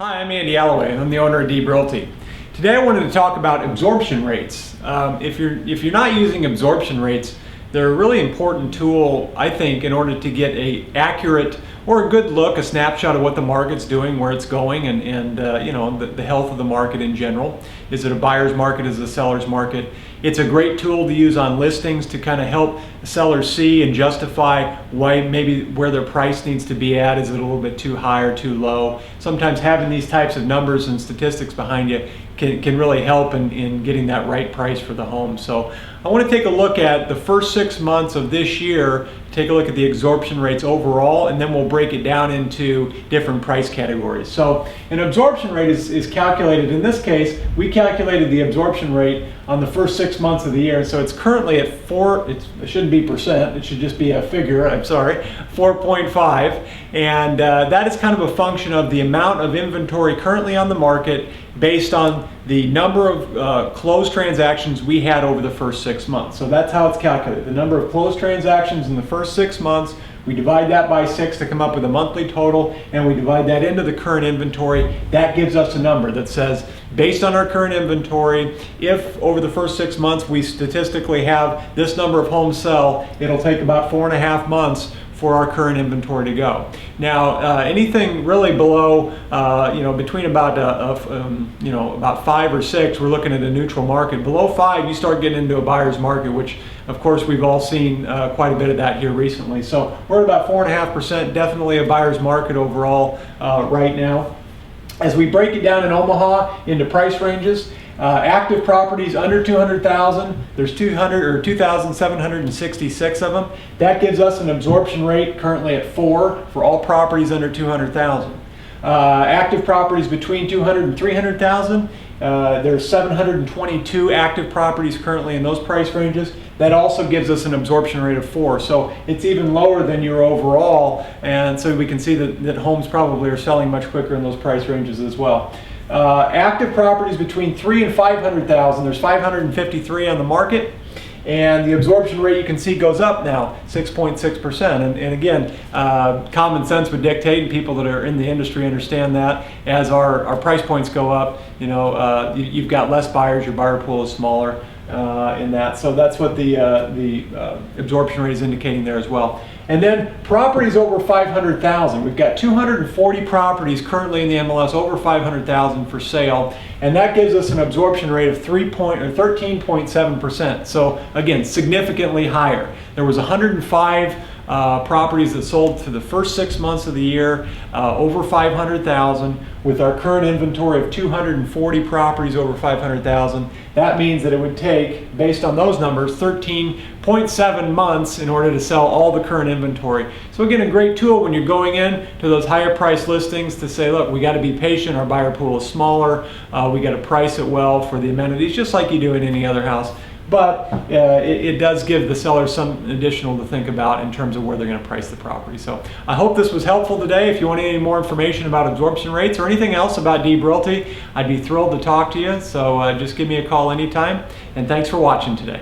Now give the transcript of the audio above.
Hi, I'm Andy Alloway, and I'm the owner of Deeb Realty. Today I wanted to talk about absorption rates. If you're not using absorption rates, they're a really important tool, I think, in order to get a accurate or a good look, a snapshot of what the market's doing, where it's going, and the health of the market in general. Is it a buyer's market? Is it a seller's market? It's a great tool to use on listings to kind of help sellers see and justify why maybe where their price needs to be at. Is it a little bit too high or too low? Sometimes having these types of numbers and statistics behind you can really help in getting that right price for the home. So I want to take a look at the first 6 months of this year, take a look at the absorption rates overall, and then we'll break it down into different price categories. So an absorption rate is calculated. In this case, we calculated the absorption rate on the first 6 months of the year. So it's currently at it shouldn't be percent, it should just be a figure, 4.5. And that is kind of a function of the amount of inventory currently on the market based on the number of closed transactions we had over the first 6 months. So that's how it's calculated. The number of closed transactions in the first 6 months, we divide that by 6 to come up with a monthly total, and we divide that into the current inventory. That gives us a number that says, based on our current inventory, if over the first 6 months we statistically have this number of homes sell, it'll take about 4.5 months for our current inventory to go. Now, anything really below, between about about 5 or 6, we're looking at a neutral market. Below 5, you start getting into a buyer's market, which of course we've all seen quite a bit of that here recently. So we're at about 4.5%, definitely a buyer's market overall right now. As we break it down in Omaha into price ranges, active properties under 200,000, there's 2,766 of them. That gives us an absorption rate currently at 4 for all properties under 200,000. Active properties between 200 and 300,000, there's 722 active properties currently in those price ranges. That also gives us an absorption rate of 4. So it's even lower than your overall, and so we can see that homes probably are selling much quicker in those price ranges as well. Active properties between 3 and 500,000, there's 553 on the market, and the absorption rate you can see goes up now, 6.6%. And again, common sense would dictate, and people that are in the industry understand that as our price points go up, you've got less buyers, your buyer pool is smaller in that. So that's what the absorption rate is indicating there as well. And then properties over 500,000. We've got 240 properties currently in the MLS over 500,000 for sale, and that gives us an absorption rate of 13.7%. So again, significantly higher. There was 105 properties that sold for the first 6 months of the year over 500,000. With our current inventory of 240 properties over 500,000, that means that it would take, based on those numbers, 13.7 months in order to sell all the current inventory. So again, a great tool when you're going in to those higher price listings to say, look, we got to be patient, our buyer pool is smaller, we got to price it well for the amenities, just like you do in any other house. But it does give the seller some additional to think about in terms of where they're going to price the property. So I hope this was helpful today. If you want any more information about absorption rates or anything else about Deeb Realty, I'd be thrilled to talk to you. So just give me a call anytime. And thanks for watching today.